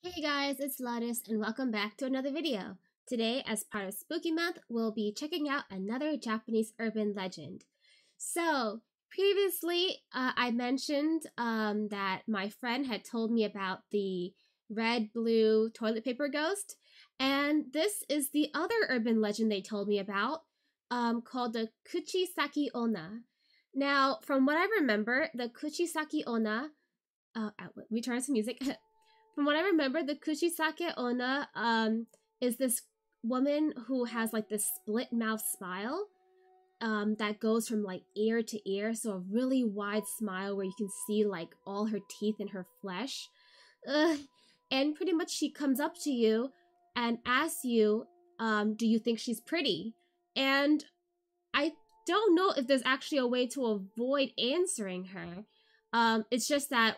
Hey guys, it's Lotus and welcome back to another video. Today, as part of Spooky Month, we'll be checking out another Japanese urban legend. So, previously, I mentioned that my friend had told me about the red-blue toilet paper ghost, and this is the other urban legend they told me about, called the Kuchisake Onna. Now, from what I remember, the Kuchisake Onna, we turn on some music. From what I remember, the Kuchisake Onna is this woman who has like this split mouth smile that goes from like ear to ear, so a really wide smile where you can see like all her teeth and her flesh. And pretty much she comes up to you and asks you, do you think she's pretty? And I don't know if there's actually a way to avoid answering her. It's just that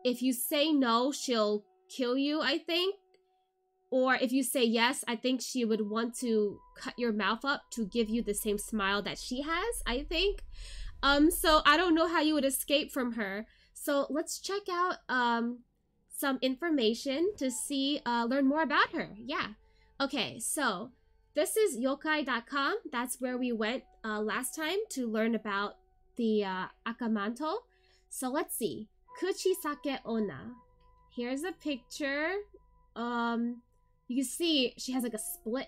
if you say no, she'll kill you, I think. Or if you say yes, I think she would want to cut your mouth up to give you the same smile that she has, I think. So I don't know how you would escape from her. So let's check out some information to see, learn more about her. Yeah. Okay, so this is yokai.com. That's where we went last time to learn about the Akamanto. So let's see. Kuchisake Onna. Here's a picture. You can see she has like a split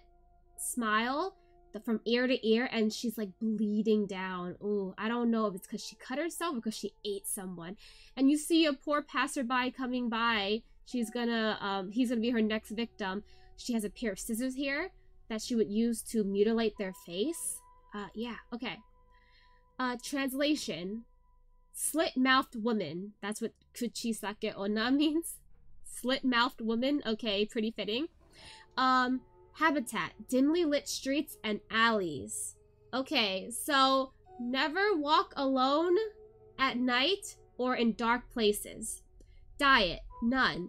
smile from ear to ear, and she's like bleeding down. Ooh, I don't know if it's because she cut herself or because she ate someone. And you see a poor passerby coming by. He's gonna be her next victim. She has a pair of scissors here that she would use to mutilate their face. Yeah, okay. Translation. Slit-mouthed woman. That's what Kuchisake Onna means. Slit-mouthed woman. Okay, pretty fitting. Habitat. Dimly lit streets and alleys. Okay, so never walk alone at night or in dark places. Diet. None.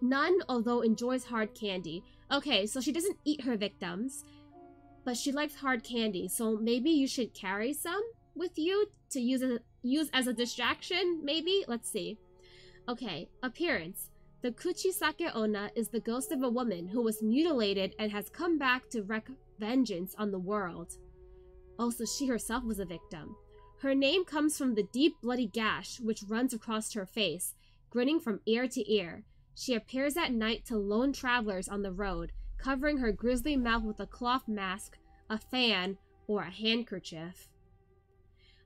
None, although enjoys hard candy. Okay, so she doesn't eat her victims, but she likes hard candy, so maybe you should carry some with you to use as a distraction, maybe? Let's see. Okay, appearance. The Kuchisake Onna is the ghost of a woman who was mutilated and has come back to wreak vengeance on the world. Also, she herself was a victim. Her name comes from the deep bloody gash which runs across her face, grinning from ear to ear. She appears at night to lone travelers on the road, covering her grisly mouth with a cloth mask, a fan, or a handkerchief.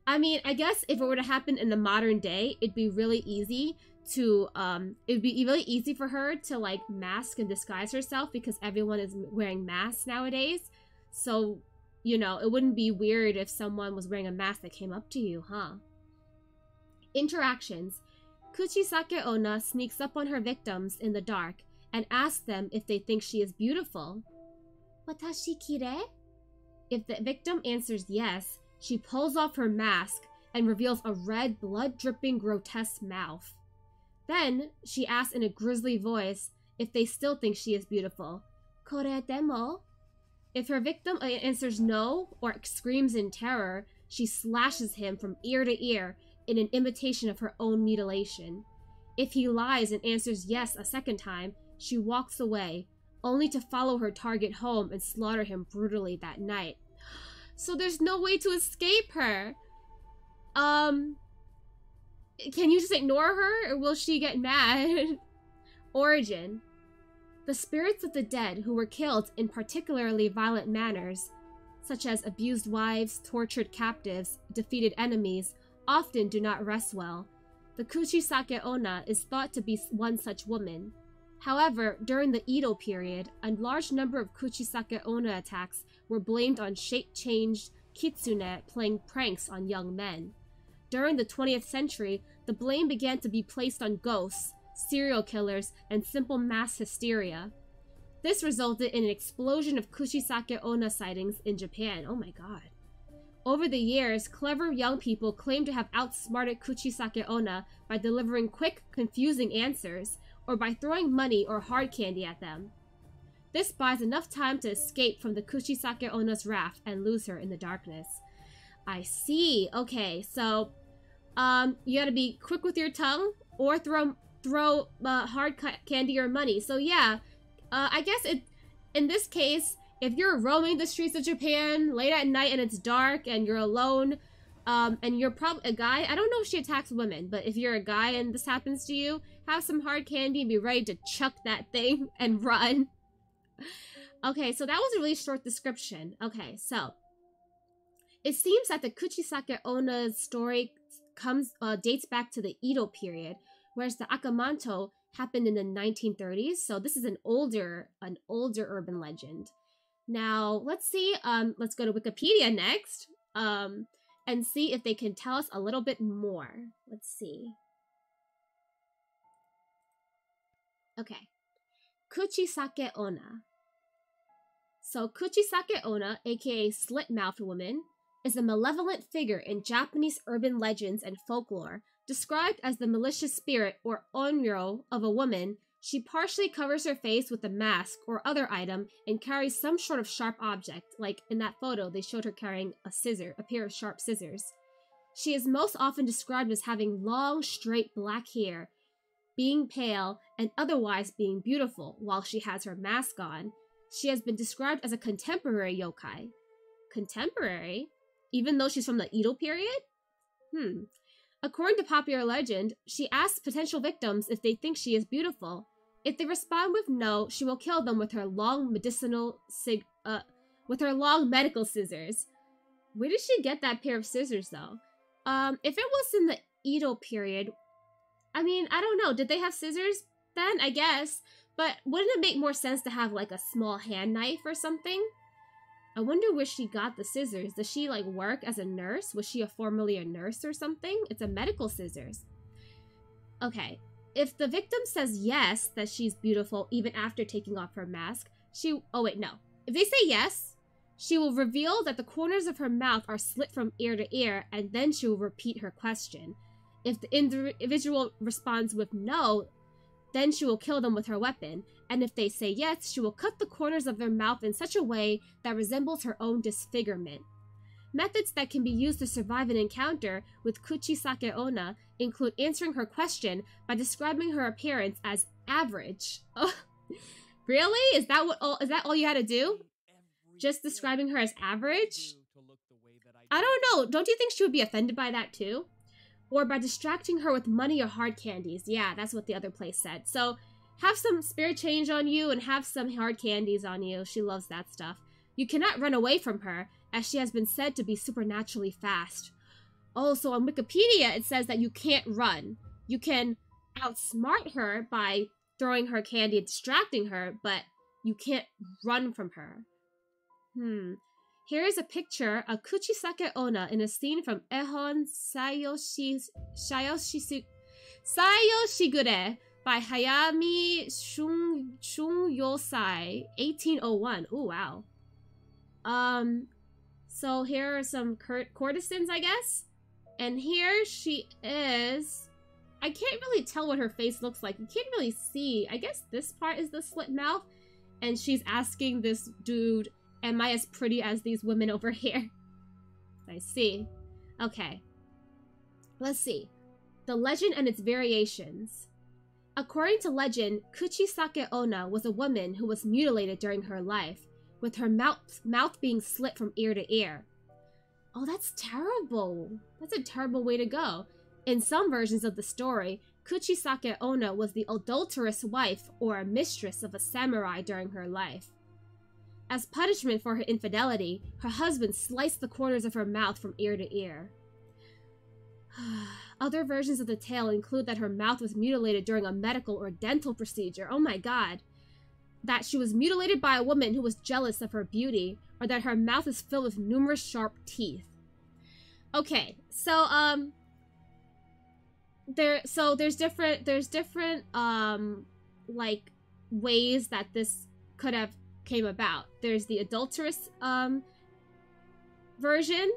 I mean, I guess if it were to happen in the modern day, it'd be really easy to, for her to, like, mask and disguise herself because everyone is wearing masks nowadays. So, you know, it wouldn't be weird if someone was wearing a mask that came up to you, huh? Interactions. Kuchisake Onna sneaks up on her victims in the dark and asks them if they think she is beautiful. Watashi kirei? If the victim answers yes, she pulls off her mask and reveals a red, blood-dripping, grotesque mouth. Then, she asks in a grisly voice if they still think she is beautiful. Kore demo? If her victim answers no or screams in terror, she slashes him from ear to ear in an imitation of her own mutilation. If he lies and answers yes a second time, she walks away, only to follow her target home and slaughter him brutally that night. So there's no way to escape her. Can you just ignore her, or will she get mad? Origin. The spirits of the dead who were killed in particularly violent manners, such as abused wives, tortured captives, defeated enemies, often do not rest well. The Kuchisake Onna is thought to be one such woman. However, during the Edo period, a large number of Kuchisake Onna attacks were blamed on shape-changed kitsune playing pranks on young men. During the 20th century, the blame began to be placed on ghosts, serial killers, and simple mass hysteria. This resulted in an explosion of Kuchisake Onna sightings in Japan. Oh my god. Over the years, clever young people claimed to have outsmarted Kuchisake Onna by delivering quick, confusing answers, or by throwing money or hard candy at them. This buys enough time to escape from the Kuchisake Onna's wrath and lose her in the darkness. I see. Okay, so, you gotta be quick with your tongue, or throw throw hard candy or money. So yeah, I guess in this case, if you're roaming the streets of Japan late at night and it's dark and you're alone, and you're probably a guy, I don't know if she attacks women, but if you're a guy and this happens to you, have some hard candy and be ready to chuck that thing and run. Okay, so that was a really short description. Okay, so it seems that the Kuchisake Onna's story dates back to the Edo period, whereas the Akamanto happened in the 1930s. So this is an older urban legend. Now let's see. Let's go to Wikipedia next, and see if they can tell us a little bit more. Let's see. Okay, Kuchisake Onna. So Kuchisake Onna, aka slit-mouthed woman, is a malevolent figure in Japanese urban legends and folklore. Described as the malicious spirit or onryo of a woman, she partially covers her face with a mask or other item and carries some sort of sharp object. Like in that photo, they showed her carrying a pair of sharp scissors. She is most often described as having long, straight black hair, being pale, and otherwise being beautiful while she has her mask on. She has been described as a contemporary yokai. Contemporary? Even though she's from the Edo period? According to popular legend, she asks potential victims if they think she is beautiful. If they respond with no, she will kill them with her long medical scissors. Where did she get that pair of scissors, though? If it was in the Edo period, I mean, I don't know. Did they have scissors then? I guess. But wouldn't it make more sense to have, like, a small hand knife or something? I wonder where she got the scissors. Does she, like, work as a nurse? Was she formerly a nurse or something? It's a medical scissors. Okay. If the victim says yes, that she's beautiful even after taking off her mask, oh, wait, no. If they say yes, she will reveal that the corners of her mouth are slit from ear to ear, and then she will repeat her question. If the individual responds with no, then she will kill them with her weapon, and if they say yes, she will cut the corners of their mouth in such a way that resembles her own disfigurement. Methods that can be used to survive an encounter with Kuchisake Onna include answering her question by describing her appearance as average. Oh, really? Is that all you had to do? Just describing her as average? I don't know. Don't you think she would be offended by that too? Or by distracting her with money or hard candies. Yeah, that's what the other place said. So have some spirit change on you and have some hard candies on you. She loves that stuff. You cannot run away from her, as she has been said to be supernaturally fast. Oh, so on Wikipedia it says that you can't run. You can outsmart her by throwing her candy and distracting her, but you can't run from her. Here is a picture of Kuchisake Onna in a scene from Ehon Sayoshigure by Hayami Shungyosai, 1801. Ooh, wow. So here are some courtesans, I guess. And here she is. I can't really tell what her face looks like. You can't really see. I guess this part is the slit mouth. And she's asking this dude, am I as pretty as these women over here? I see. Okay. Let's see. The legend and its variations. According to legend, Kuchisake Onna was a woman who was mutilated during her life, with her mouth being slit from ear to ear. Oh, that's terrible. That's a terrible way to go. In some versions of the story, Kuchisake Onna was the adulterous wife or a mistress of a samurai during her life. As punishment for her infidelity, her husband sliced the corners of her mouth from ear to ear. Other versions of the tale include that her mouth was mutilated during a medical or dental procedure. Oh my god. That she was mutilated by a woman who was jealous of her beauty, or that her mouth is filled with numerous sharp teeth. Okay, so there's different like ways that this could have came about. There's the adulterous version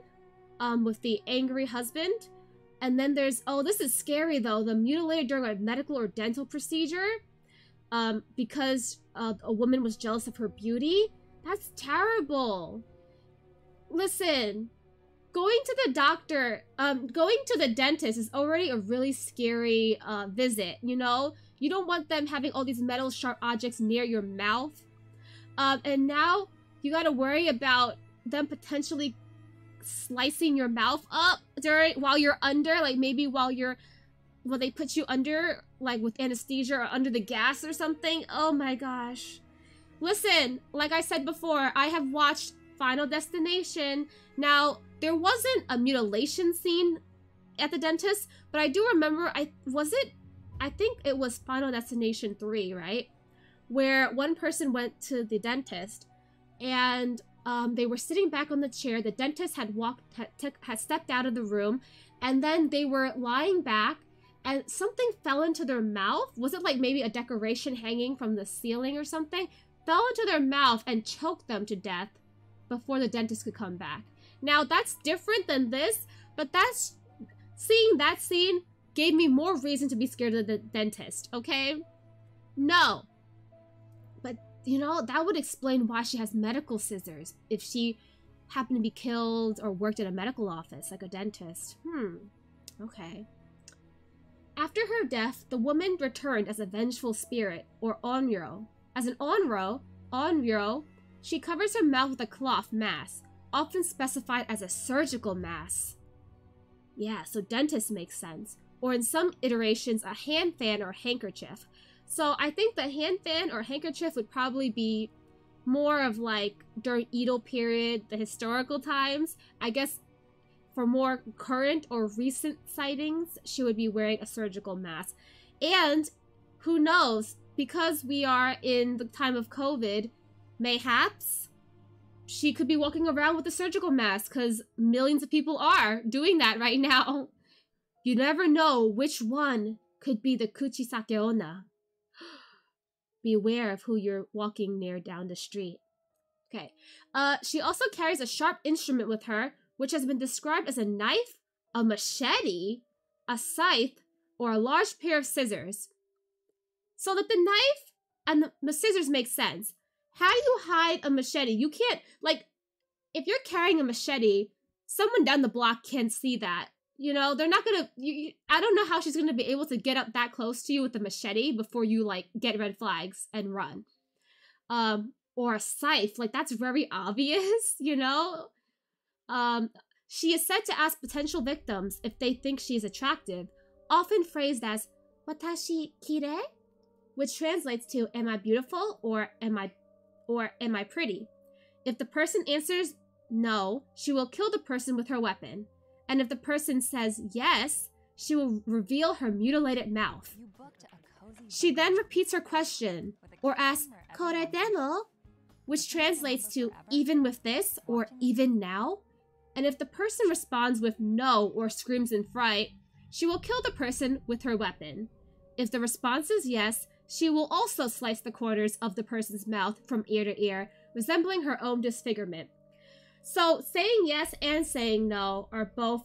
with the angry husband, and then there's, oh, this is scary though, the mutilated during a medical or dental procedure because a woman was jealous of her beauty. That's terrible. Listen, going to the doctor, going to the dentist is already a really scary visit, you know? You don't want them having all these metal sharp objects near your mouth. And now you gotta worry about them potentially slicing your mouth up while you're under, like maybe while they put you under, like with anesthesia or under the gas or something. Oh my gosh. Listen, like I said before, I have watched Final Destination. Now, there wasn't a mutilation scene at the dentist, but I do remember, I think it was Final Destination 3, right? Where one person went to the dentist and they were sitting back on the chair. The dentist had stepped out of the room, and then they were lying back and something fell into their mouth. Was it like maybe a decoration hanging from the ceiling or something? Fell into their mouth and choked them to death before the dentist could come back. Now, that's different than this, but seeing that scene gave me more reason to be scared of the dentist, okay? No. But, you know, that would explain why she has medical scissors if she happened to be killed or worked at a medical office, like a dentist. Okay. After her death, the woman returned as a vengeful spirit, or onryo. As an onryo, she covers her mouth with a cloth mask, often specified as a surgical mask. Yeah, so dentist makes sense. Or in some iterations, a hand fan or handkerchief. So I think the hand fan or handkerchief would probably be more of like during Edo period, the historical times. I guess for more current or recent sightings, she would be wearing a surgical mask. And who knows, because we are in the time of COVID, mayhaps she could be walking around with a surgical mask, because millions of people are doing that right now. You never know which one could be the Kuchisake Onna. Beware of who you're walking near down the street. Okay. She also carries a sharp instrument with her, which has been described as a knife, a machete, a scythe, or a large pair of scissors. So that the knife and the scissors make sense. How do you hide a machete? You can't, like, if you're carrying a machete, someone down the block can see that. You know, they're not gonna, I don't know how she's gonna be able to get up that close to you with a machete before you, like, get red flags and run. Or a scythe, like, that's very obvious, you know? She is said to ask potential victims if they think she is attractive, often phrased as, "Watashi kirei?" which translates to, "Am I beautiful?" or am I pretty? If the person answers no, she will kill the person with her weapon. And if the person says yes, she will reveal her mutilated mouth. She then repeats her question, or asks, "Kore demo?" which translates to, "Even with this?" or "Even now?" And if the person responds with no or screams in fright, she will kill the person with her weapon. If the response is yes, she will also slice the corners of the person's mouth from ear to ear, resembling her own disfigurement. So saying yes and saying no are both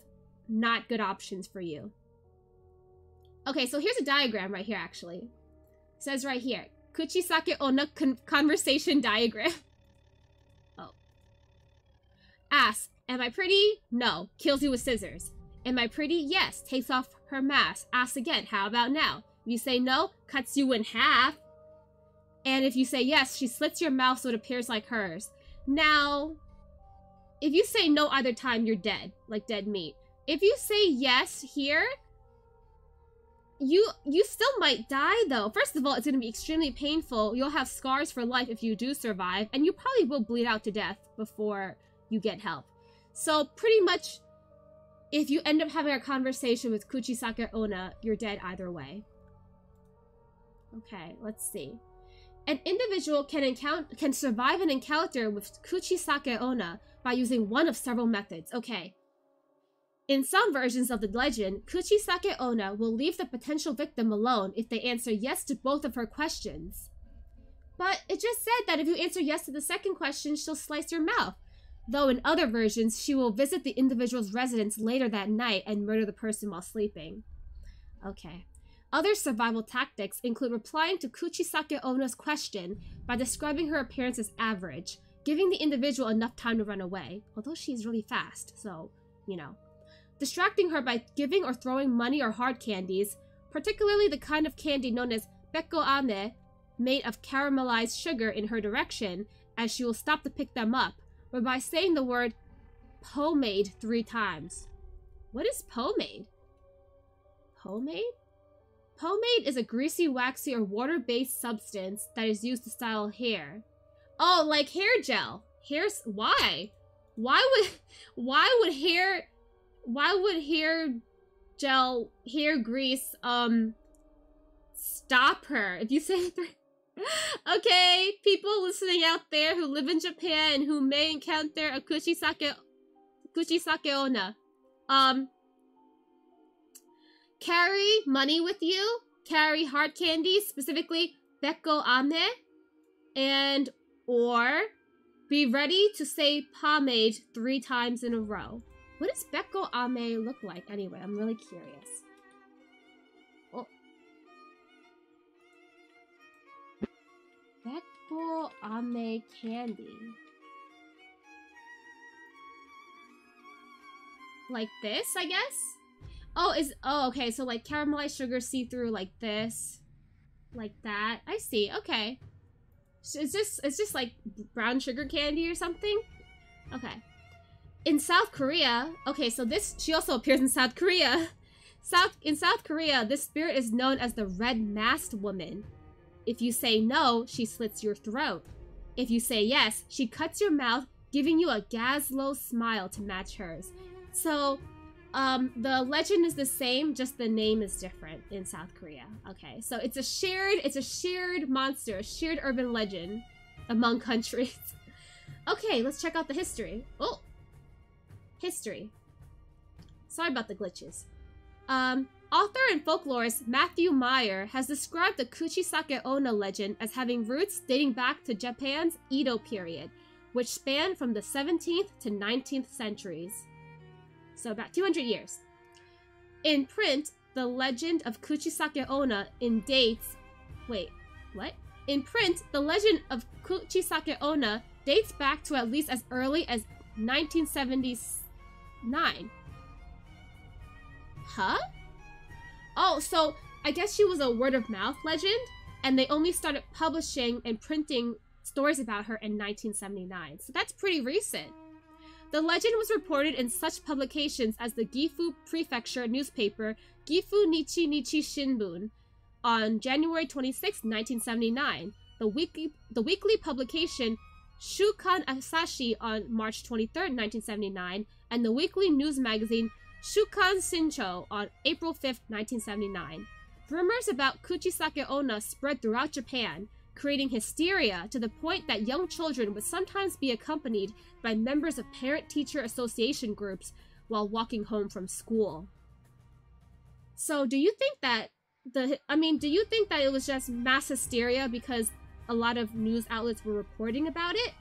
not good options for you. Okay, so here's a diagram right here, actually. It says right here, Kuchisake Onna conversation diagram. Oh. Ask, "Am I pretty?" No. Kills you with scissors. "Am I pretty?" Yes. Takes off her mask. Asks again, "How about now?" If you say no, cuts you in half. And if you say yes, she slits your mouth so it appears like hers. Now, if you say no either time, you're dead. Like dead meat. If you say yes here, you still might die, though. First of all, it's going to be extremely painful. You'll have scars for life if you do survive. And you probably will bleed out to death before you get help. So pretty much, if you end up having a conversation with Kuchisake Onna, you're dead either way. Okay, let's see. An individual can survive an encounter with Kuchisake Onna by using one of several methods. Okay. In some versions of the legend, Kuchisake Onna will leave the potential victim alone if they answer yes to both of her questions. But it just said that if you answer yes to the second question, she'll slice your mouth. Though in other versions, she will visit the individual's residence later that night and murder the person while sleeping. Okay. Other survival tactics include replying to Kuchisake Onna's question by describing her appearance as average, giving the individual enough time to run away, although she's really fast, so you know. Distracting her by giving or throwing money or hard candies, particularly the kind of candy known as Bekko Ame, made of caramelized sugar in her direction, as she will stop to pick them up, or by saying the word pomade 3 times. What is pomade? Pomade? Pomade is a greasy, waxy, or water-based substance that is used to style hair. Oh, like hair gel. Why? Why would hair gel, hair grease, stop her? If you say 3... Okay, people listening out there who live in Japan and who may encounter a Kuchisake Onna. Carry money with you, carry hard candy, specifically Bekko Ame, and or be ready to say pomade 3 times in a row. What does Bekko Ame look like anyway? I'm really curious. Oh. Bekko Ame candy. Like this, I guess? Oh, okay, so like caramelized sugar see-through like this. Like that. I see, okay. It's just like brown sugar candy or something? Okay. In South Korea, okay, so she also appears in South Korea. In South Korea, this spirit is known as the Red Masked Woman. If you say no, she slits your throat. If you say yes, she cuts your mouth, giving you a Glasgow smile to match hers. So, the legend is the same, just the name is different in South Korea. Okay, so it's a shared monster, a shared urban legend among countries. Okay, let's check out the history. Oh! History. Sorry about the glitches. Author and folklorist Matthew Meyer has described the Kuchisake Onna legend as having roots dating back to Japan's Edo period, which spanned from the 17th to 19th centuries. So about 200 years. In print, the legend of Kuchisake Onna dates back to at least as early as 1979. Huh? Oh, so I guess she was a word-of-mouth legend, and they only started publishing and printing stories about her in 1979. So that's pretty recent. The legend was reported in such publications as the Gifu Prefecture newspaper Gifu Nichi Nichi Shinbun on January 26, 1979, the weekly publication Shukan Asashi on March 23, 1979, and the weekly news magazine Shukan Shincho on April 5, 1979. Rumors about Kuchisake Onna spread throughout Japan, creating hysteria to the point that young children would sometimes be accompanied by members of parent-teacher association groups while walking home from school. So do you think that it was just mass hysteria because a lot of news outlets were reporting about it?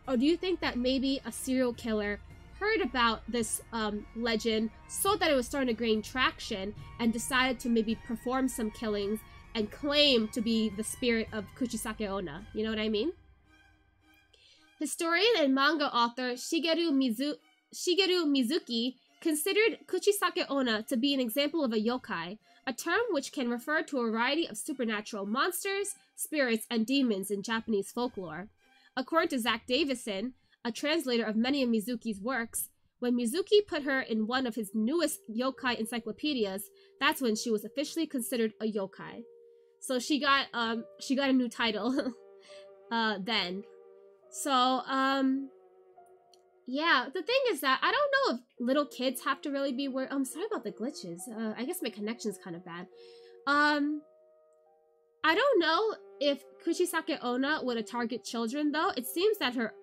Or do you think that maybe a serial killer heard about this legend, saw that it was starting to gain traction, and decided to maybe perform some killings and claim to be the spirit of Kuchisake Onna? You know what I mean? Historian and manga author Shigeru Mizuki considered Kuchisake Onna to be an example of a yokai, a term which can refer to a variety of supernatural monsters, spirits, and demons in Japanese folklore. According to Zach Davison, a translator of many of Mizuki's works, when Mizuki put her in one of his newest yokai encyclopedias, that's when she was officially considered a yokai. So she got a new title then. So, yeah, the thing is that I don't know if little kids have to really be worried. I'm sorry about the glitches. I guess my connection's kind of bad. I don't know if Kuchisake Onna would target children, though. It seems that her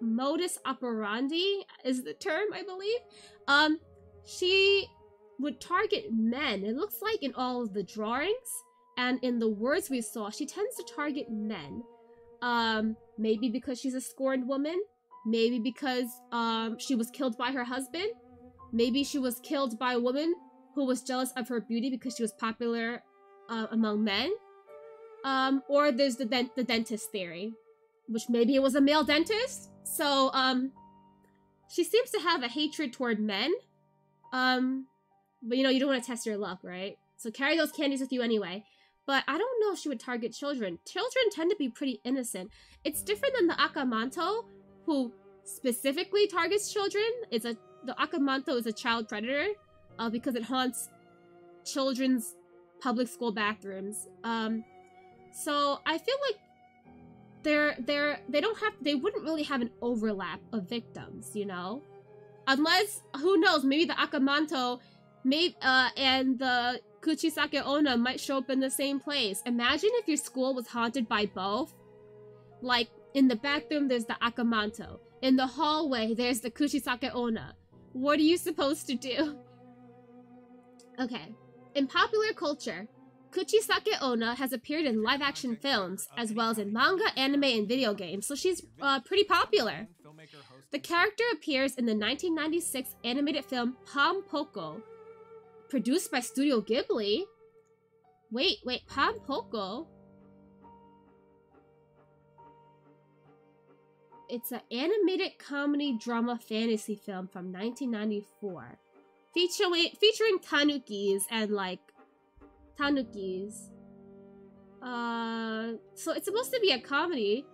modus operandi is the term, I believe. She would target men. It looks like in all of the drawings and in the words we saw, she tends to target men. Maybe because she's a scorned woman. Maybe because she was killed by her husband. Maybe she was killed by a woman who was jealous of her beauty because she was popular among men. Or there's the dentist theory, which maybe it was a male dentist. So she seems to have a hatred toward men, But you know, you don't want to test your luck, right? So carry those candies with you anyway. But I don't know if she would target children. Children tend to be pretty innocent. It's different than the Akamanto, who specifically targets children. The Akamanto is a child predator, because it haunts children's public school bathrooms. So I feel like they wouldn't really have an overlap of victims, you know? Unless, who knows, maybe the Akamanto and the Kuchisake Onna might show up in the same place. Imagine if your school was haunted by both. Like, in the bathroom, there's the Akamanto. In the hallway, there's the Kuchisake Onna. What are you supposed to do? Okay. In popular culture, Kuchisake Onna has appeared in live-action films, as well as in manga, anime, and video games, so she's pretty popular. The character appears in the 1996 animated film Pom Poko, produced by Studio Ghibli. Wait, Pom Poko? It's an animated comedy drama fantasy film from 1994. Featuring tanukis and, like, tanukis. So it's supposed to be a comedy.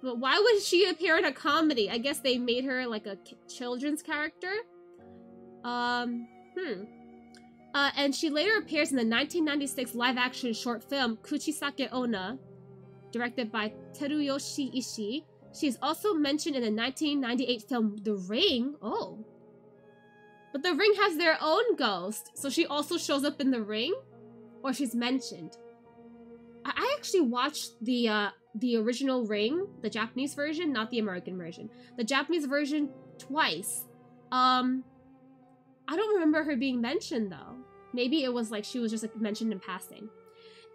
But why would she appear in a comedy? I guess they made her, like, a children's character? And she later appears in the 1996 live-action short film Kuchisake Onna, directed by Teruyoshi Ishii. She's also mentioned in the 1998 film The Ring. Oh. But The Ring has their own ghost, so she also shows up in The Ring? Or she's mentioned. I actually watched the original Ring, the Japanese version, not the American version. The Japanese version twice. I don't remember her being mentioned, though. Maybe it was like she was just like, mentioned in passing.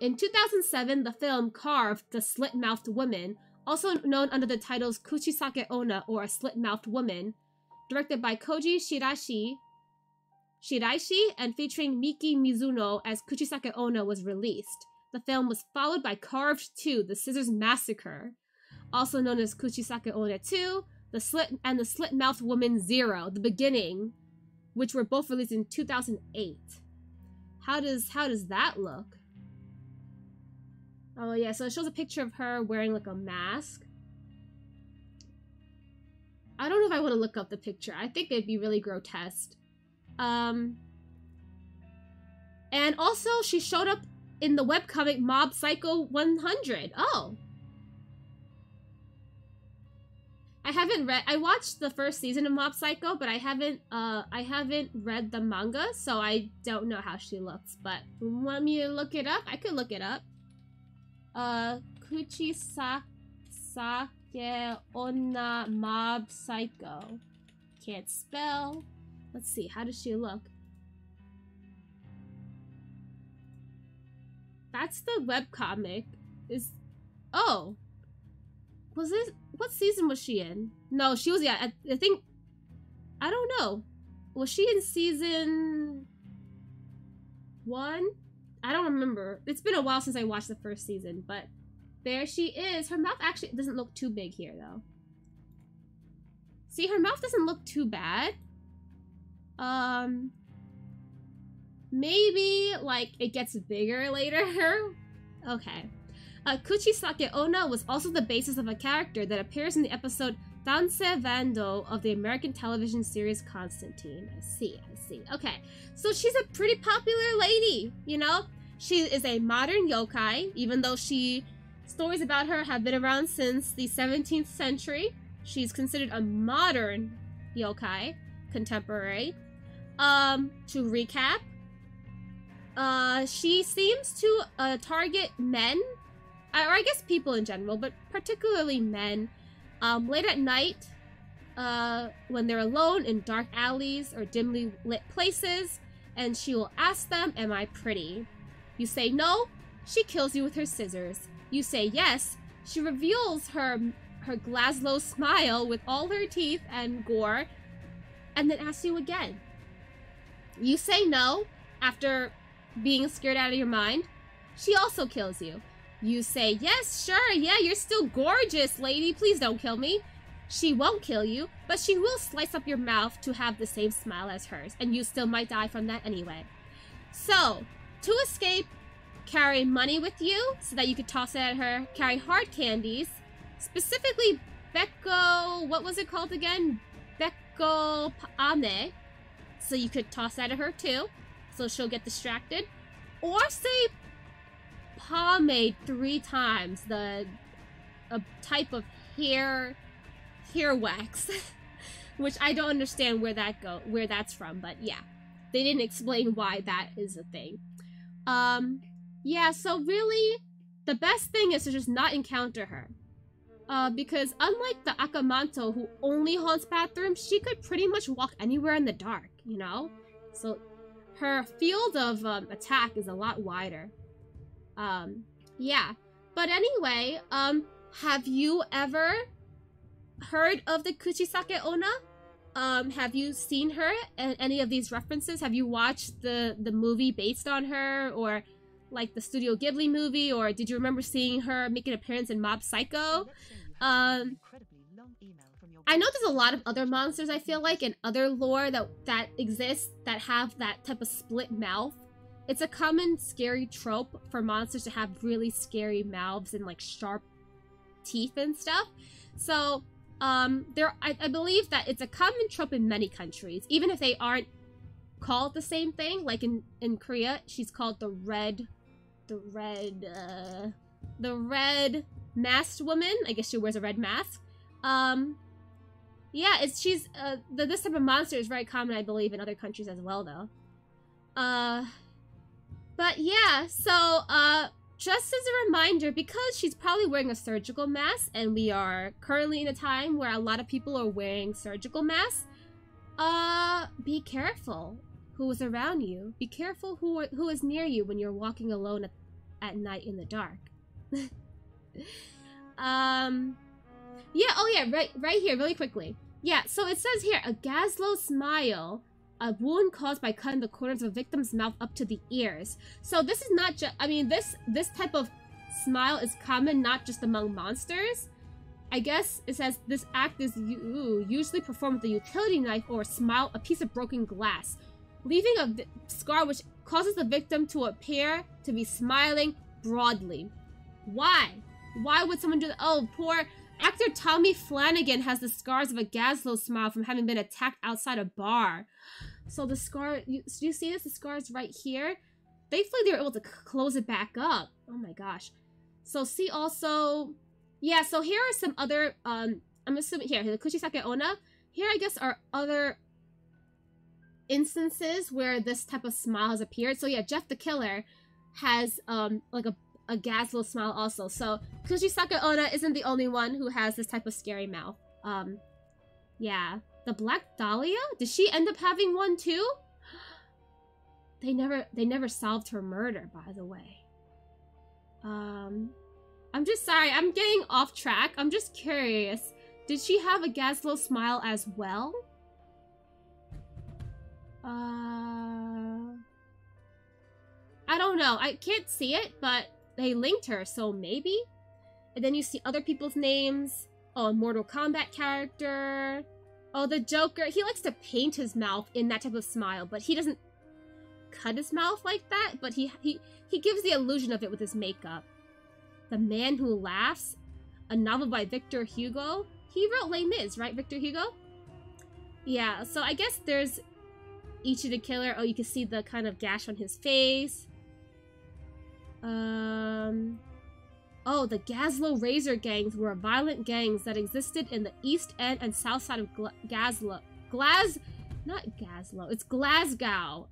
In 2007, the film Carved, the Slit-Mouthed Woman, also known under the titles Kuchisake Onna or A Slit-Mouthed Woman, directed by Koji Shiraishi and featuring Miki Mizuno as Kuchisake Onna, was released. The film was followed by Carved 2, The Scissors Massacre, also known as Kuchisake Onna 2, The Slit-Mouthed Woman 0, The Beginning, which were both released in 2008. How does that look? Oh yeah, so it shows a picture of her wearing like a mask. I don't know if I want to look up the picture. I think it'd be really grotesque. And also she showed up in the webcomic Mob Psycho 100. Oh. I watched the first season of Mob Psycho, but I haven't read the manga, so I don't know how she looks, but want me to look it up? I could look it up. Kuchisake Onna Mob Psycho. Can't spell. Let's see, how does she look? That's the webcomic. Oh. Was this, what season was she in? No, she was, yeah, I think, I don't know. Was she in season 1? I don't remember. It's been a while since I watched the first season, but there she is. Her mouth actually doesn't look too big here, though. See, her mouth doesn't look too bad. Maybe, like, it gets bigger later. Okay. Kuchisake Onna was also the basis of a character that appears in the episode Dansei Vando of the American television series Constantine. I see. Okay, so she's a pretty popular lady, you know? She is a modern yokai, even though stories about her have been around since the 17th century. She's considered a modern yokai, contemporary. To recap, she seems to target men, or I guess people in general, but particularly men, late at night, when they're alone in dark alleys or dimly lit places, and she will ask them, "Am I pretty?" You say no, she kills you with her scissors. You say yes, she reveals her Glasgow smile with all her teeth and gore, and then asks you again. You say no, after being scared out of your mind, she also kills you. You say, yes, sure, yeah, you're still gorgeous, lady, please don't kill me. She won't kill you, but she will slice up your mouth to have the same smile as hers, and you still might die from that anyway. So, to escape, carry money with you so that you could toss it at her. Carry hard candies, specifically Becco, what was it called again? Becco Ame. So you could toss that at her too, so she'll get distracted. Or say pomade 3 times, a type of hair wax, which I don't understand where that's from, but yeah, they didn't explain why that is a thing. Yeah, so really, the best thing is to just not encounter her. Because unlike the Akamanto, who only haunts bathrooms, she could pretty much walk anywhere in the dark, you know? So her field of attack is a lot wider. Yeah. But anyway, have you ever heard of the Kuchisake Onna? Have you seen her in any of these references? Have you watched the movie based on her, or like the Studio Ghibli movie, or did you remember seeing her make an appearance in Mob Psycho? I know there's a lot of other monsters, I feel like, and other lore that exists that have that type of split mouth. It's a common scary trope for monsters to have really scary mouths and like sharp teeth and stuff. So I believe that it's a common trope in many countries, even if they aren't called the same thing. Like in Korea, she's called the red masked woman. I guess she wears a red mask. Yeah, she's this type of monster is very common, I believe, in other countries as well, though. But yeah, so just as a reminder, because she's probably wearing a surgical mask, and we are currently in a time where a lot of people are wearing surgical masks, be careful who is around you. Be careful who is near you when you're walking alone at night in the dark. Yeah, oh yeah, right here, really quickly. Yeah, so it says here, a Glasgow Smile, a wound caused by cutting the corners of a victim's mouth up to the ears. So this is not just, I mean, this type of smile is common not just among monsters. I guess it says this act is usually performed with a utility knife or a piece of broken glass, leaving a scar which causes the victim to appear to be smiling broadly. Why? Why would someone do that? Oh, poor actor Tommy Flanagan has the scars of a Glasgow smile from having been attacked outside a bar. So the scar, you see this? The scars right here. Thankfully, they were able to close it back up. Oh my gosh. So see also, yeah. So here are some other. I'm assuming here the Kuchisake Onna. Here, I guess, are other instances where this type of smile has appeared. So yeah, Jeff the Killer has like a Glasgow smile also. So Kuchisake Onna isn't the only one who has this type of scary mouth. Yeah. The Black Dahlia? Did she end up having one too? They never solved her murder, by the way. I'm just sorry, I'm getting off track. I'm just curious. Did she have a Glasgow smile as well? I don't know. I can't see it, but they linked her, so maybe? And then you see other people's names. Oh, a Mortal Kombat character. Oh, the Joker. He likes to paint his mouth in that type of smile, but he doesn't cut his mouth like that, but he gives the illusion of it with his makeup. The Man Who Laughs, a novel by Victor Hugo. He wrote Les Mis, right, Victor Hugo? Yeah, so I guess there's Ichi the Killer. Oh, you can see the kind of gash on his face. Oh, the Glasgow Razor gangs were violent gangs that existed in the east end and south side of Glasgow. It's Glasgow.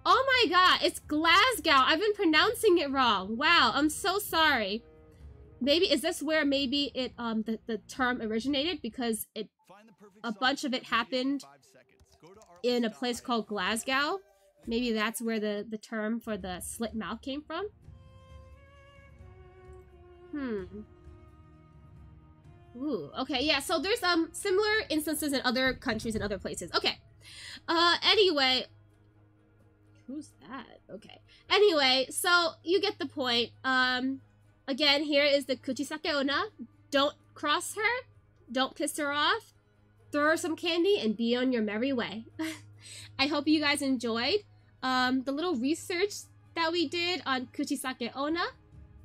Oh my god, it's Glasgow. I've been pronouncing it wrong. Wow, I'm so sorry. Maybe, is this where maybe it, the term originated? Because a bunch of it happened in a place called Glasgow. Maybe that's where the term for the slit mouth came from. Ooh, okay, yeah, so there's similar instances in other countries and other places. Okay. Anyway. Who's that? Okay. Anyway, so you get the point. Again, here is the Kuchisake Onna. Don't cross her. don't piss her off. Throw her some candy and be on your merry way. I hope you guys enjoyed the little research that we did on Kuchisake Onna.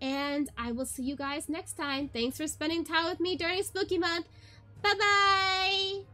And I will see you guys next time. Thanks for spending time with me during Spooky Month. Bye-bye!